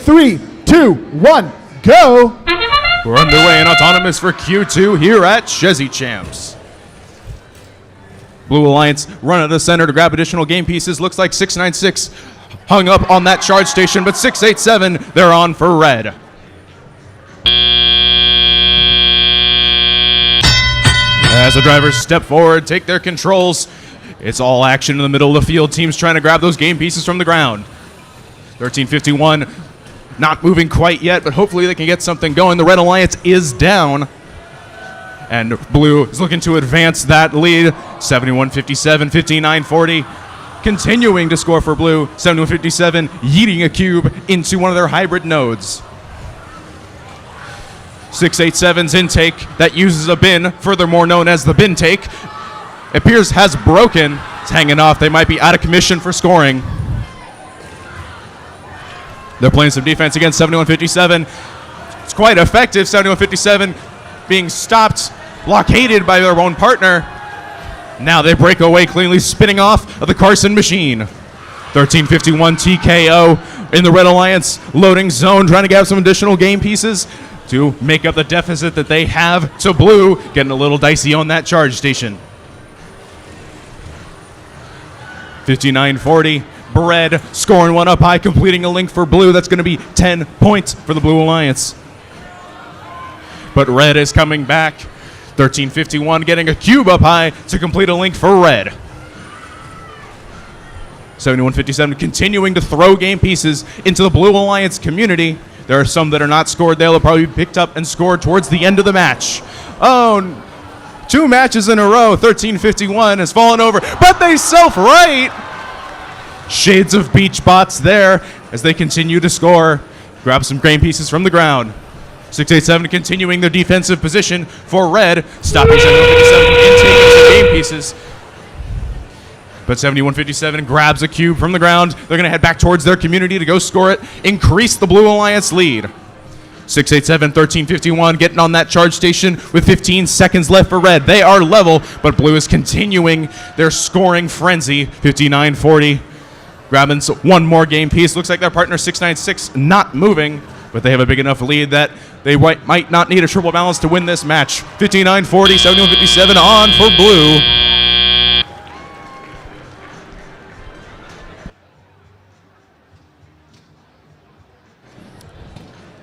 3, 2, 1, go! We're underway in autonomous for Q2 here at Chezy Champs. Blue Alliance run at the center to grab additional game pieces. Looks like 696 hung up on that charge station, but 687, they're on for red. As the drivers step forward, take their controls, it's all action in the middle of the field. Teams trying to grab those game pieces from the ground. 1351 not moving quite yet, but hopefully they can get something going. The Red Alliance is down, and Blue is looking to advance that lead. 7157, 5940, continuing to score for Blue. 7157 yeeting a cube into one of their hybrid nodes. 687's intake that uses a bin, furthermore known as the bin take, appears has broken. It's hanging off. They might be out of commission for scoring. They're playing some defense against 7157. It's quite effective. 7157 being stopped, blockaded by their own partner. Now they break away cleanly, spinning off of the Carson machine. 1351 TKO in the Red Alliance loading zone, trying to get some additional game pieces to make up the deficit that they have to Blue, getting a little dicey on that charge station. 5940. Bread scoring one up high, completing a link for Blue. That's going to be 10 points for the Blue Alliance. But Red is coming back. 1351 getting a cube up high to complete a link for Red. 7157 continuing to throw game pieces into the Blue Alliance community. There are some that are not scored. They'll probably be picked up and scored towards the end of the match. Oh, 2 matches in a row. 1351 has fallen over, but they self-right. Shades of beach bots there as they continue to score. Grab some game pieces from the ground. 687 continuing their defensive position for Red, stopping 7157 from intaking some game pieces. But 7157 grabs a cube from the ground. They're going to head back towards their community to go score it, increase the Blue Alliance lead. 687, 1351 getting on that charge station with 15 seconds left for Red. They are level, but Blue is continuing their scoring frenzy. 5940. Grabbing one more game piece. Looks like their partner 696 not moving, but they have a big enough lead that they might not need a triple balance to win this match. 5940, 7157 on for Blue.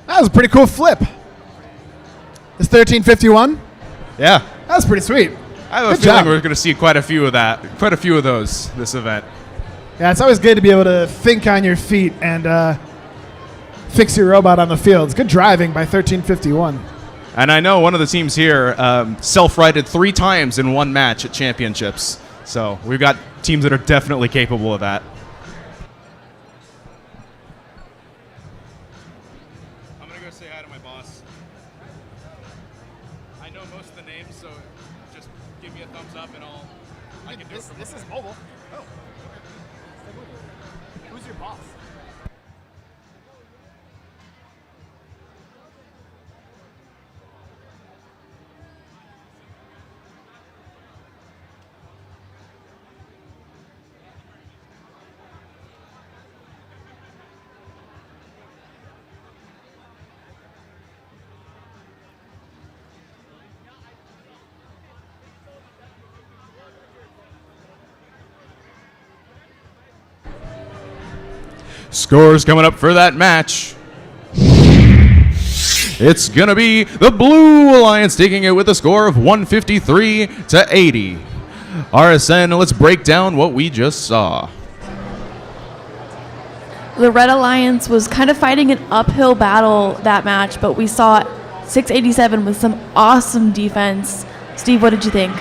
That was a pretty cool flip. It's 1351. Yeah. That was pretty sweet. I have a feeling we're going to see quite a few of those this event. Yeah, it's always good to be able to think on your feet and fix your robot on the field. It's good driving by 1351. And I know one of the teams here self-righted 3 times in one match at championships. So we've got teams that are definitely capable of that. I'm going to go say hi to my boss. I know most of the names, so just give me a thumbs up and I can do it from This is mobile. Oh. Who's your boss? Scores coming up for that match. It's going to be the Blue Alliance taking it with a score of 153-80. RSN, let's break down what we just saw. The Red Alliance was kind of fighting an uphill battle that match, but we saw 687 with some awesome defense. Steve, what did you think?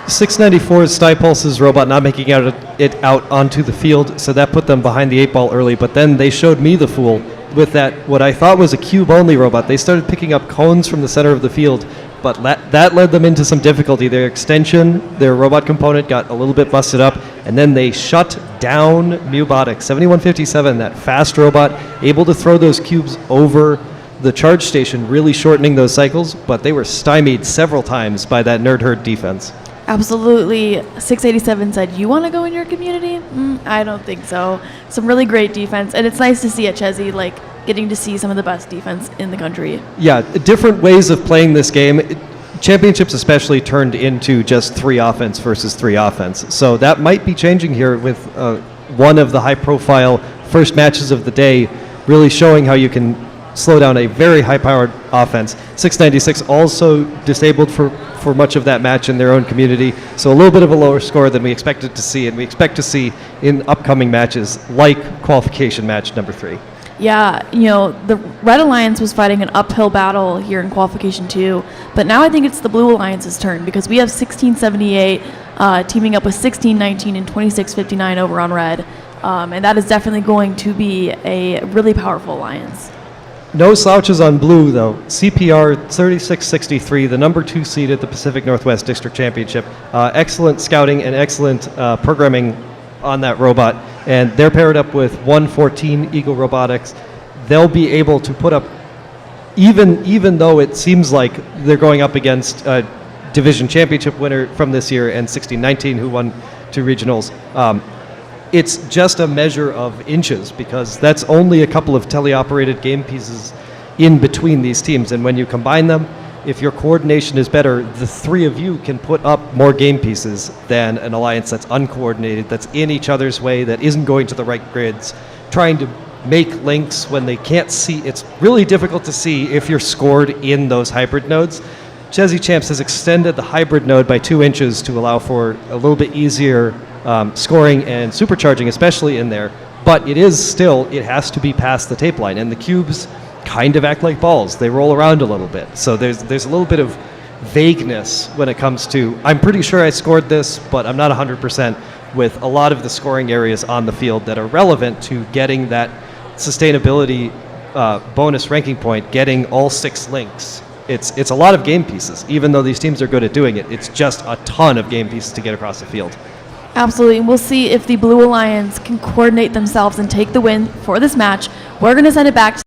694's Stipulse's robot not making it out onto the field, so that put them behind the 8 ball early, but then they showed me the fool with that, what I thought was a cube-only robot. They started picking up cones from the center of the field, but that led them into some difficulty. Their extension, their robot component got a little bit busted up, and then they shut down Mubotic. 7157, that fast robot, able to throw those cubes over the charge station, really shortening those cycles, but they were stymied several times by that nerd herd defense. Absolutely. 687 said, you want to go in your community? I don't think so. Some really great defense, and it's nice to see at Chezy, like, getting to see some of the best defense in the country. Yeah, different ways of playing this game. Championships especially turned into just 3 offense versus 3 offense. So that might be changing here with one of the high-profile first matches of the day, really showing how you can slow down a very high-powered offense. 696 also disabled for much of that match in their own community, so a little bit of a lower score than we expected to see, and we expect to see in upcoming matches like qualification match number 3. Yeah, the Red Alliance was fighting an uphill battle here in qualification 2, but now I think it's the Blue Alliance's turn because we have 1678 teaming up with 1619 and 2659 over on Red, and that is definitely going to be a really powerful alliance. No slouches on blue, though. CPR 3663, the number 2 seed at the Pacific Northwest District Championship. Excellent scouting and excellent programming on that robot. And they're paired up with 114 Eagle Robotics. They'll be able to put up, even though it seems like they're going up against a division championship winner from this year and 1619 who won 2 regionals. It's just a measure of inches because that's only a couple of teleoperated game pieces in between these teams. And when you combine them, if your coordination is better, the 3 of you can put up more game pieces than an alliance that's uncoordinated, that's in each other's way, that isn't going to the right grids, trying to make links when they can't see. It's really difficult to see if you're scored in those hybrid nodes. Chezy Champs has extended the hybrid node by 2 inches to allow for a little bit easier scoring and supercharging, especially in there. But it has to be past the tape line. And the cubes kind of act like balls. They roll around a little bit. So there's a little bit of vagueness when it comes to, I'm pretty sure I scored this, but I'm not 100% with a lot of the scoring areas on the field that are relevant to getting that sustainability bonus ranking point, getting all 6 links. It's a lot of game pieces. Even though these teams are good at doing it, it's just a ton of game pieces to get across the field. Absolutely, and we'll see if the Blue Alliance can coordinate themselves and take the win for this match. We're going to send it back to